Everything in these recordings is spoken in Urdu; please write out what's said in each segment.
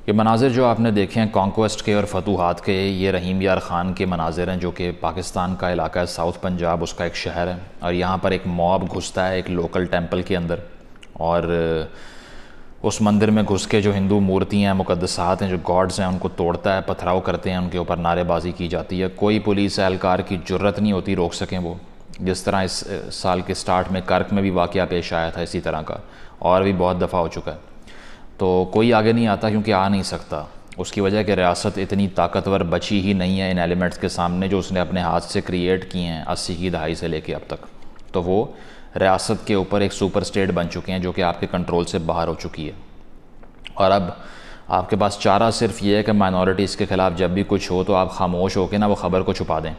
یہ مناظر جو آپ نے دیکھے ہیں کانکویسٹ کے اور فتوحات کے، یہ رحیم یار خان کے مناظر ہیں، جو کہ پاکستان کا علاقہ ہے ساؤتھ پنجاب، اس کا ایک شہر ہے، اور یہاں پر ایک موب گھستا ہے ایک لوکل ٹیمپل کے اندر، اور اس مندر میں گھس کے جو ہندو مورتیاں ہیں، مقدسات ہیں، جو گاڈز ہیں، ان کو توڑتا ہے، پتھراؤ کرتے ہیں، ان کے اوپر نعرے بازی کی جاتی ہے۔ کوئی پولیس اہلکار کی جرت نہیں ہوتی روک سکیں وہ، جس طرح اس سال کے سٹارٹ میں کرک میں بھی واقعہ پیش آیا تھا اسی طرح کا، اور بھی بہت دفعہ ہو چکا ہے۔ تو کوئی آگے نہیں آتا، کیونکہ آ نہیں سکتا، اس کی وجہ کہ ریاست اتنی طاقتور بچی ہی نہیں ہے ان ایلیمنٹس کے سامنے جو اس نے اپنے ہاتھ سے کریٹ کیے ہیں 80 کی دہائی سے لے کے اب تک۔ تو وہ ریاست کے اوپر ایک سپر سٹیٹ بن چکے ہیں جو کہ آپ کے کنٹرول سے باہر ہو چکی ہے، اور اب آپ کے پاس چارہ صرف یہ ہے کہ مائنورٹیز کے خلاف جب بھی کچھ ہو تو آپ خاموش ہو کے نا وہ خبر کو چھپا دیں،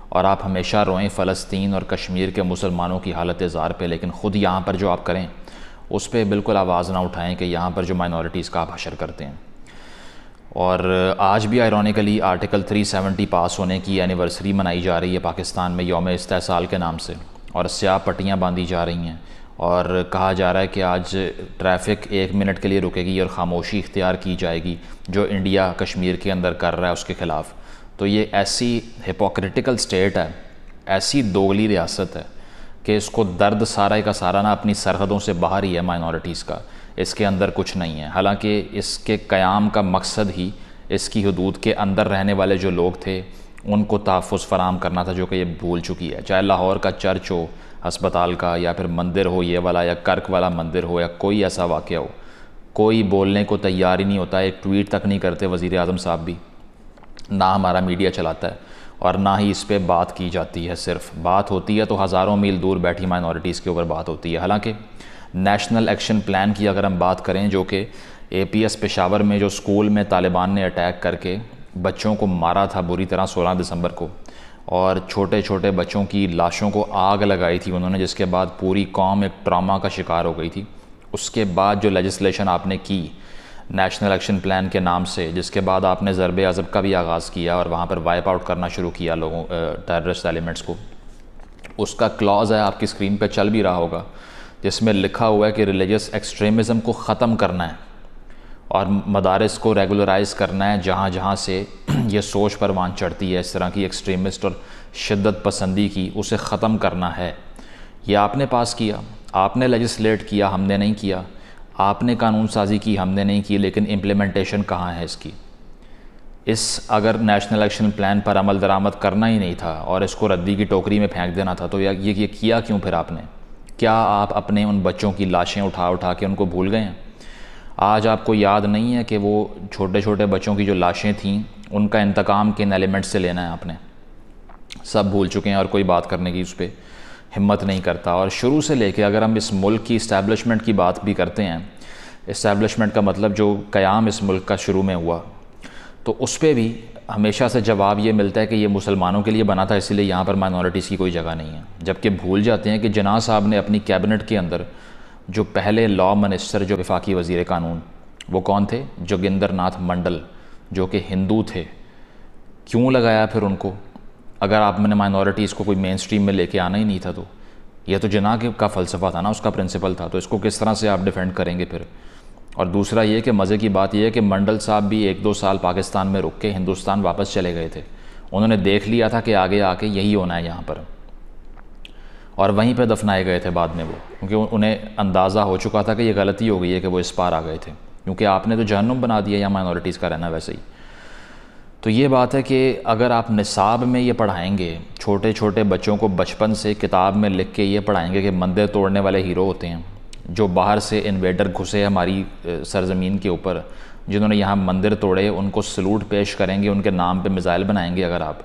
اور آپ ہمیشہ روئیں فلسطین اور کشمیر کے مسلمانوں کی حالت زار پہ، لیکن خود یہاں پر جو آپ کریں اس پہ بالکل آواز نہ اٹھائیں کہ یہاں پر جو مائنورٹیز کا آپ حشر کرتے ہیں۔ اور آج بھی آئرونیکلی آرٹیکل 370 پاس ہونے کی اینیورسری منائی جا رہی ہے پاکستان میں یوم استحصال کے نام سے، اور سیاہ پٹیاں باندھی جا رہی ہیں، اور کہا جا رہا ہے کہ آج ٹریفک 1 منٹ کے لیے رکے گی اور خاموشی اختیار کی جائے گی جو انڈیا کشمیر کے اندر کر رہا ہے اس کے خلاف۔ تو یہ ایسی ہپوکریٹیکل سٹیٹ ہے، ایسی دوغلی ریاست ہے کہ اس کو درد سارا کا سارا نا اپنی سرحدوں سے باہر ہی ہے مائنورٹیز کا، اس کے اندر کچھ نہیں ہے، حالانکہ اس کے قیام کا مقصد ہی اس کی حدود کے اندر رہنے والے جو لوگ تھے ان کو تحفظ فراہم کرنا تھا، جو کہ یہ بھول چکی ہے۔ چاہے لاہور کا چرچ ہو ہسپتال کا، یا پھر مندر ہو یہ والا، یا کرک والا مندر ہو، یا کوئی ایسا واقعہ ہو، کوئی بولنے کو تیار ہی نہیں ہوتا، ایک ٹویٹ تک نہیں کرتے وزیر اعظم صاحب بھی، نہ ہمارا میڈیا چلاتا ہے، اور نہ ہی اس پہ بات کی جاتی ہے۔ صرف بات ہوتی ہے تو ہزاروں میل دور بیٹھی مائنورٹیز کے اوپر بات ہوتی ہے۔ حالانکہ نیشنل ایکشن پلان کی اگر ہم بات کریں، جو کہ APS پشاور میں جو سکول میں طالبان نے اٹیک کر کے بچوں کو مارا تھا بری طرح 16 دسمبر کو، اور چھوٹے چھوٹے بچوں کی لاشوں کو آگ لگائی تھی انہوں نے، جس کے بعد پوری قوم ایک ٹراما کا شکار ہو گئی تھی۔ اس کے بعد جو لیجسلیشن آپ نے کی نیشنل ایکشن پلان کے نام سے، جس کے بعد آپ نے ضرب عضب کا بھی آغاز کیا اور وہاں پر وائپ آؤٹ کرنا شروع کیا لوگوں ٹیررسٹ ایلیمنٹس کو، اس کا کلاز ہے آپ کی اسکرین پہ چل بھی رہا ہوگا، جس میں لکھا ہوا ہے کہ ریلیجس ایکسٹریمزم کو ختم کرنا ہے اور مدارس کو ریگولرائز کرنا ہے جہاں جہاں سے یہ سوچ پروان چڑھتی ہے اس طرح کی ایکسٹریمسٹ اور شدت پسندی کی، اسے ختم کرنا ہے۔ یہ آپ نے پاس کیا، آپ نے لیجسلیٹ کیا، ہم نے نہیں کیا، آپ نے قانون سازی کی، ہم نے نہیں کی، لیکن امپلیمنٹیشن کہاں ہے اس کی؟ اگر نیشنل ایکشن پلان پر عمل درآمد کرنا ہی نہیں تھا اور اس کو ردی کی ٹوکری میں پھینک دینا تھا، تو یہ کیا کیوں پھر آپ نے؟ کیا آپ اپنے ان بچوں کی لاشیں اٹھا کے ان کو بھول گئے ہیں؟ آج آپ کو یاد نہیں ہے کہ وہ چھوٹے چھوٹے بچوں کی جو لاشیں تھیں ان کا انتقام کن ایلیمنٹ سے لینا ہے آپ نے؟ سب بھول چکے ہیں، اور کوئی بات کرنے کی اس پہ ہمت نہیں کرتا۔ اور شروع سے لے کے اگر ہم اس ملک کی اسٹیبلشمنٹ کی بات بھی کرتے ہیں، اسٹیبلشمنٹ کا مطلب جو قیام اس ملک کا شروع میں ہوا، تو اس پہ بھی ہمیشہ سے جواب یہ ملتا ہے کہ یہ مسلمانوں کے لیے بنا تھا، اسی لیے یہاں پر مائنورٹیز کی کوئی جگہ نہیں ہے، جبکہ بھول جاتے ہیں کہ جناح صاحب نے اپنی کیبنٹ کے اندر جو پہلے لا منسٹر جو وفاقی وزیر قانون، وہ کون تھے؟ جوگندر ناتھ منڈل، جو کہ ہندو تھے۔ کیوں لگایا پھر ان کو؟ اگر آپ نے مائنورٹیز کو کوئی مین سٹریم میں لے کے آنا ہی نہیں تھا تو یہ تو جناح کا فلسفہ تھا نا، اس کا پرنسپل تھا، تو اس کو کس طرح سے آپ ڈیفینڈ کریں گے پھر؟ اور دوسرا یہ کہ مزے کی بات یہ ہے کہ منڈل صاحب بھی 1-2 سال پاکستان میں رک کے ہندوستان واپس چلے گئے تھے، انہوں نے دیکھ لیا تھا کہ آگے آ کے یہی ہونا ہے یہاں پر، اور وہیں پہ دفنائے گئے تھے بعد میں وہ، کیونکہ انہیں اندازہ ہو چکا تھا کہ یہ غلطی ہو گئی ہے کہ وہ اس پار آ گئے تھے، کیونکہ آپ نے تو جہنم بنا دیا یا مائنورٹیز کا رہنا ویسے ہی۔ تو یہ بات ہے کہ اگر آپ نصاب میں یہ پڑھائیں گے، چھوٹے چھوٹے بچوں کو بچپن سے کتاب میں لکھ کے یہ پڑھائیں گے کہ مندر توڑنے والے ہیرو ہوتے ہیں، جو باہر سے انویڈر گھسے ہماری سرزمین کے اوپر، جنہوں نے یہاں مندر توڑے، ان کو سلوٹ پیش کریں گے، ان کے نام پہ میزائل بنائیں گے اگر آپ،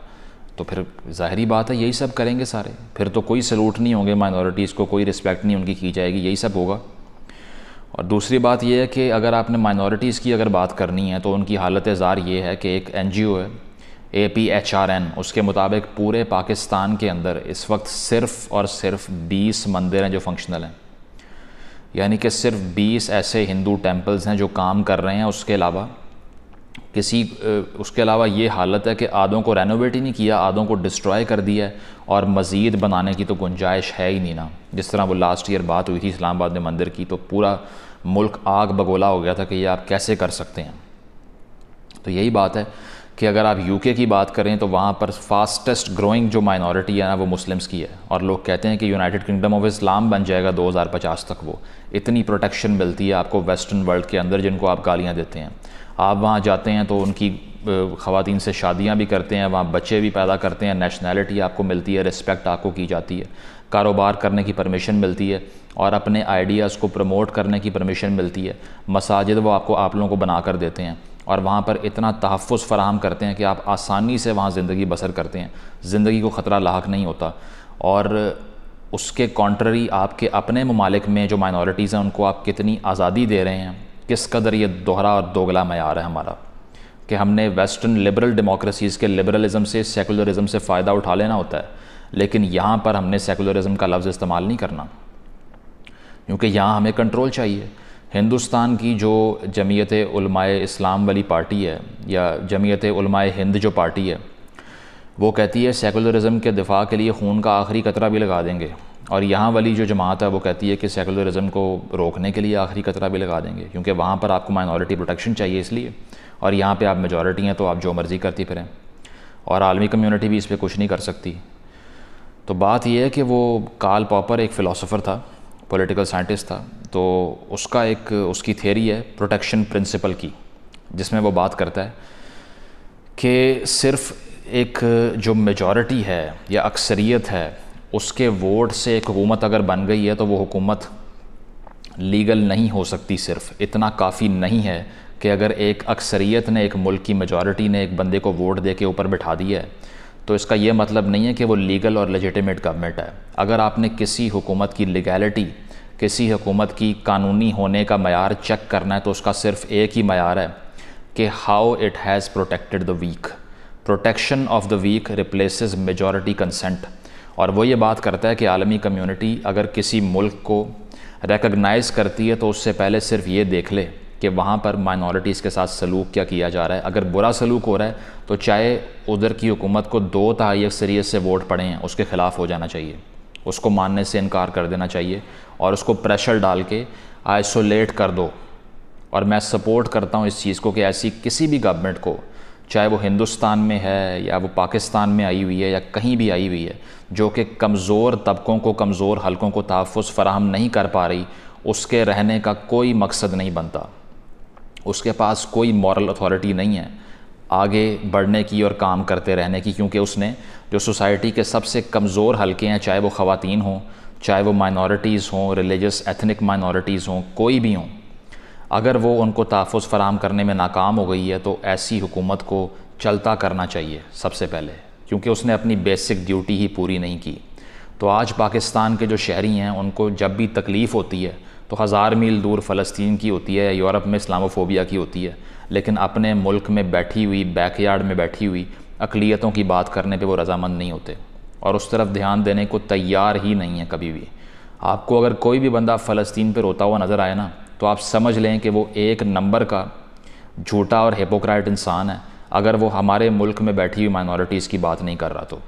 تو پھر ظاہری بات ہے یہی سب کریں گے سارے، پھر تو کوئی سلوٹ نہیں ہوں گے مائنورٹیز کو، کوئی رسپیکٹ نہیں ان کی جائے گی، یہی سب ہوگا۔ اور دوسری بات یہ ہے کہ اگر آپ نے مائنورٹیز کی اگر بات کرنی ہے تو ان کی حالت زار یہ ہے کہ ایک NGO ہے APHRN، اس کے مطابق پورے پاکستان کے اندر اس وقت صرف اور صرف 20 مندر ہیں جو فنکشنل ہیں، یعنی کہ صرف 20 ایسے ہندو ٹیمپلز ہیں جو کام کر رہے ہیں، اس کے علاوہ یہ حالت ہے کہ آدھوں کو رینوویٹ ہی نہیں کیا، آدھوں کو ڈسٹرائے کر دیا ہے، اور مزید بنانے کی تو گنجائش ہے ہی نہیں نا۔ جس طرح وہ لاسٹ ایئر بات ہوئی تھی اسلام آباد میں مندر کی، تو پورا ملک آگ بگولا ہو گیا تھا کہ یہ آپ کیسے کر سکتے ہیں۔ تو یہی بات ہے کہ اگر آپ یو کے کی بات کریں تو وہاں پر فاسٹسٹ گروئنگ جو مائنورٹی ہے نا وہ مسلمس کی ہے، اور لوگ کہتے ہیں کہ یونائٹڈ کنگڈم آف اسلام بن جائے گا 2050 تک. وہ اتنی پروٹیکشن ملتی ہے آپ کو ویسٹرن ورلڈ کے اندر جن کو آپ گالیاں دیتے ہیں. آپ وہاں جاتے ہیں تو ان کی خواتین سے شادیاں بھی کرتے ہیں، وہاں بچے بھی پیدا کرتے ہیں، نیشنلٹی آپ کو ملتی ہے، رسپیکٹ آپ کو کی جاتی ہے، کاروبار کرنے کی پرمیشن ملتی ہے، اور اپنے آئیڈیاز کو پروموٹ کرنے کی پرمیشن ملتی ہے. مساجد وہ آپ لوگوں کو بنا کر دیتے ہیں، اور وہاں پر اتنا تحفظ فراہم کرتے ہیں کہ آپ آسانی سے وہاں زندگی بسر کرتے ہیں، زندگی کو خطرہ لاحق نہیں ہوتا. اور اس کے کانٹرری آپ کے اپنے ممالک میں جو مائنورٹیز ہیں ان کو آپ کتنی آزادی دے رہے ہیں. کس قدر یہ دوہرا اور دوگلا معیار ہے ہمارا کہ ہم نے ویسٹرن لبرل ڈیموکریسیز کے لبرلزم سے، سیکولرزم سے فائدہ اٹھا لینا ہوتا ہے، لیکن یہاں پر ہم نے سیکولرزم کا لفظ استعمال نہیں کرنا کیونکہ یہاں ہمیں کنٹرول چاہیے. ہندوستان کی جو جمعیت علماء اسلام والی پارٹی ہے یا جمعیت علماء ہند جو پارٹی ہے وہ کہتی ہے سیکولرزم کے دفاع کے لیے خون کا آخری قطرہ بھی لگا دیں گے، اور یہاں والی جو جماعت ہے وہ کہتی ہے کہ سیکولرزم کو روکنے کے لیے آخری قطرہ بھی لگا دیں گے، کیونکہ وہاں پر آپ کو مائنورٹی پروٹیکشن چاہیے اس لیے، اور یہاں پہ آپ میجورٹی ہیں تو آپ جو مرضی کرتی پھریں، اور عالمی کمیونٹی بھی اس پہ کچھ نہیں کر سکتی. تو بات یہ ہے کہ وہ کارل پاپر ایک فلاسفر تھا، پولیٹیکل سائنٹسٹ تھا، تو اس کی تھیوری ہے پروٹیکشن پرنسپل کی، جس میں وہ بات کرتا ہے کہ صرف ایک جو میجورٹی ہے یا اکثریت ہے اس کے ووٹ سے ایک حکومت اگر بن گئی ہے تو وہ حکومت لیگل نہیں ہو سکتی. صرف اتنا کافی نہیں ہے کہ اگر ایک اکثریت نے، ایک ملک کی میجورٹی نے ایک بندے کو ووٹ دے کے اوپر بٹھا دیا ہے تو اس کا یہ مطلب نہیں ہے کہ وہ لیگل اور لیجیٹیمیٹ گورنمنٹ ہے. اگر آپ نے کسی حکومت کی لیگیلٹی، کسی حکومت کی قانونی ہونے کا معیار چیک کرنا ہے تو اس کا صرف ایک ہی معیار ہے کہ how it has protected the weak. Protection of the weak replaces majority consent. اور وہ یہ بات کرتا ہے کہ عالمی کمیونٹی اگر کسی ملک کو ریکگنائز کرتی ہے تو اس سے پہلے صرف یہ دیکھ لے کہ وہاں پر مائنورٹیز کے ساتھ سلوک کیا جا رہا ہے. اگر برا سلوک ہو رہا ہے تو چاہے ادھر کی حکومت کو 2/3 اکثریت سے ووٹ پڑے ہیں اس کے خلاف ہو جانا چاہیے، اس کو ماننے سے انکار کر دینا چاہیے، اور اس کو پریشر ڈال کے آئسولیٹ کر دو. اور میں سپورٹ کرتا ہوں اس چیز کو کہ ایسی کسی بھی گورنمنٹ کو، چاہے وہ ہندوستان میں ہے یا وہ پاکستان میں آئی ہوئی ہے یا کہیں بھی آئی ہوئی ہے، جو کہ کمزور طبقوں کو، کمزور حلقوں کو تحفظ فراہم نہیں کر پا رہی، اس کے رہنے کا کوئی مقصد نہیں بنتا. اس کے پاس کوئی مورل اتھارٹی نہیں ہے آگے بڑھنے کی اور کام کرتے رہنے کی، کیونکہ اس نے جو سوسائٹی کے سب سے کمزور حلقے ہیں، چاہے وہ خواتین ہوں، چاہے وہ مائنورٹیز ہوں، ریلیجس ایتھنک مائنورٹیز ہوں، کوئی بھی ہوں، اگر وہ ان کو تحفظ فراہم کرنے میں ناکام ہو گئی ہے تو ایسی حکومت کو چلتا کرنا چاہیے سب سے پہلے، کیونکہ اس نے اپنی بیسک ڈیوٹی ہی پوری نہیں کی. تو آج پاکستان کے جو شہری ہیں ان کو جب بھی تکلیف ہوتی ہے تو 1000 میل دور فلسطین کی ہوتی ہے یا یورپ میں اسلاموفوبیا کی ہوتی ہے، لیکن اپنے ملک میں بیٹھی ہوئی، بیک یارڈ میں بیٹھی ہوئی اقلیتوں کی بات کرنے پہ وہ رضامند نہیں ہوتے اور اس طرف دھیان دینے کو تیار ہی نہیں ہے کبھی بھی. آپ کو اگر کوئی بھی بندہ فلسطین پہ روتا ہوا نظر آئے نا تو آپ سمجھ لیں کہ وہ ایک نمبر کا جھوٹا اور ہیپوکرائٹ انسان ہے اگر وہ ہمارے ملک میں بیٹھی ہوئی مائنورٹیز کی بات نہیں کر رہا تو.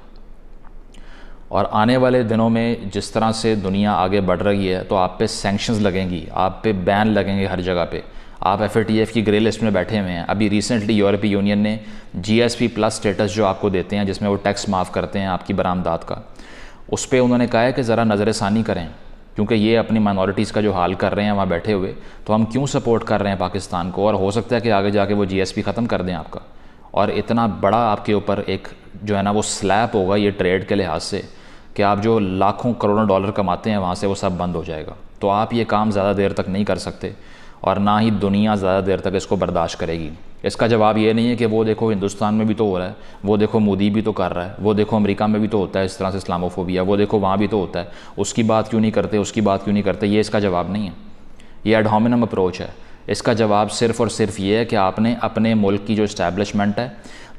اور آنے والے دنوں میں جس طرح سے دنیا آگے بڑھ رہی ہے تو آپ پہ سینکشنز لگیں گی، آپ پہ بین لگیں گے ہر جگہ پہ. آپ FATF کی گرے لسٹ میں بیٹھے ہوئے ہیں. ابھی ریسنٹلی یورپی یونین نے GSP+ سٹیٹس جو آپ کو دیتے ہیں، جس میں وہ ٹیکس معاف کرتے ہیں آپ کی برآمدات کا، اس پہ انہوں نے کہا ہے کہ ذرا نظر ثانی کریں، کیونکہ یہ اپنی مائنورٹیز کا جو حال کر رہے ہیں وہاں بیٹھے ہوئے، تو ہم کیوں سپورٹ کر رہے ہیں پاکستان کو، اور ہو سکتا ہے کہ آگے جا کے وہ GSP ختم کر دیں آپ کا، اور اتنا بڑا آپ کے اوپر ایک جو ہے نا وہ سلیپ ہوگا یہ ٹریڈ کے لحاظ سے کہ آپ جو لاکھوں کروڑوں ڈالر کماتے ہیں وہاں سے وہ سب بند ہو جائے گا. تو آپ یہ کام زیادہ دیر تک نہیں کر سکتے اور نہ ہی دنیا زیادہ دیر تک اس کو برداشت کرے گی. اس کا جواب یہ نہیں ہے کہ وہ دیکھو ہندوستان میں بھی تو ہو رہا ہے، وہ دیکھو مودی بھی تو کر رہا ہے، وہ دیکھو امریکہ میں بھی تو ہوتا ہے اس طرح سے اسلاموفوبیا، وہ دیکھو وہاں بھی تو ہوتا ہے، اس کی بات کیوں نہیں کرتے، اس کی بات کیوں نہیں کرتے. یہ اس کا جواب نہیں ہے، یہ ایڈ ہومینم اپروچ ہے. اس کا جواب صرف اور صرف یہ ہے کہ آپ نے اپنے ملک کی جو اسٹیبلشمنٹ ہے،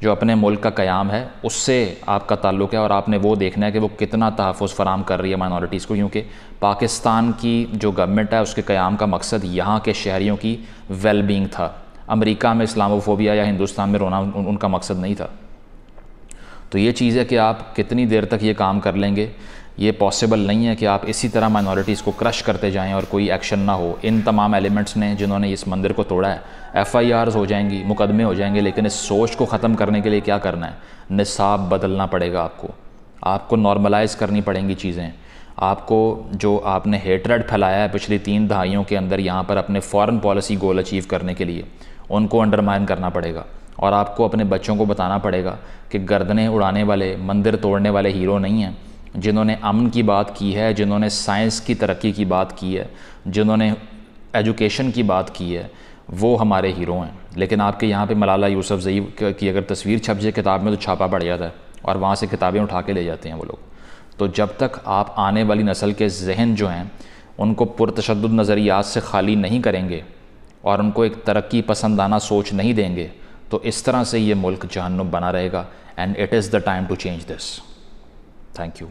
جو اپنے ملک کا قیام ہے، اس سے آپ کا تعلق ہے اور آپ نے وہ دیکھنا ہے کہ وہ کتنا تحفظ فراہم کر رہی ہے مائنورٹیز کو. کیونکہ پاکستان کی جو گورنمنٹ ہے اس کے قیام کا مقصد یہاں کے شہریوں کی ویل بینگ تھا. امریکہ میں اسلاموفوبیا یا ہندوستان میں رونا ان کا مقصد نہیں تھا. تو یہ چیز ہے کہ آپ کتنی دیر تک یہ کام کر لیں گے. یہ پاسبل نہیں ہے کہ آپ اسی طرح مائنورٹیز کو کرش کرتے جائیں اور کوئی ایکشن نہ ہو. ان تمام ایلیمنٹس نے جنہوں نے اس مندر کو توڑا ہے, FIRs ہو جائیں گی, مقدمے ہو جائیں گے, لیکن اس سوچ کو ختم کرنے کے لیے کیا کرنا ہے؟ نصاب بدلنا پڑے گا آپ کو نارملائز کرنی پڑیں گی چیزیں. آپ کو جو آپ نے ہیٹریڈ پھیلایا ہے پچھلی 3 دہائیوں کے اندر یہاں پر اپنے فارن پالیسی گول اچیو کرنے کے لیے, ان کو انڈرمائن کرنا پڑے گا. اور آپ کو اپنے بچوں کو بتانا پڑے گا کہ گردنیں اڑانے والے, مندر توڑنے والے ہیرو نہیں ہیں. جنہوں نے امن کی بات کی ہے, جنہوں نے سائنس کی ترقی کی بات کی ہے, جنہوں نے ایجوکیشن کی بات کی ہے, وہ ہمارے ہیرو ہیں. لیکن آپ کے یہاں پہ ملالہ یوسفزئی کی اگر تصویر چھپ جائے کتاب میں تو چھاپا پڑ جاتا ہے اور وہاں سے کتابیں اٹھا کے لے جاتے ہیں وہ لوگ. تو جب تک آپ آنے والی نسل کے ذہن جو ہیں ان کو پرتشدد نظریات سے خالی نہیں کریں گے اور ان کو ایک ترقی پسندانہ سوچ نہیں دیں گے, تو اس طرح سے یہ ملک جہنم بنا رہے گا. And it is the time to change this. Thank you.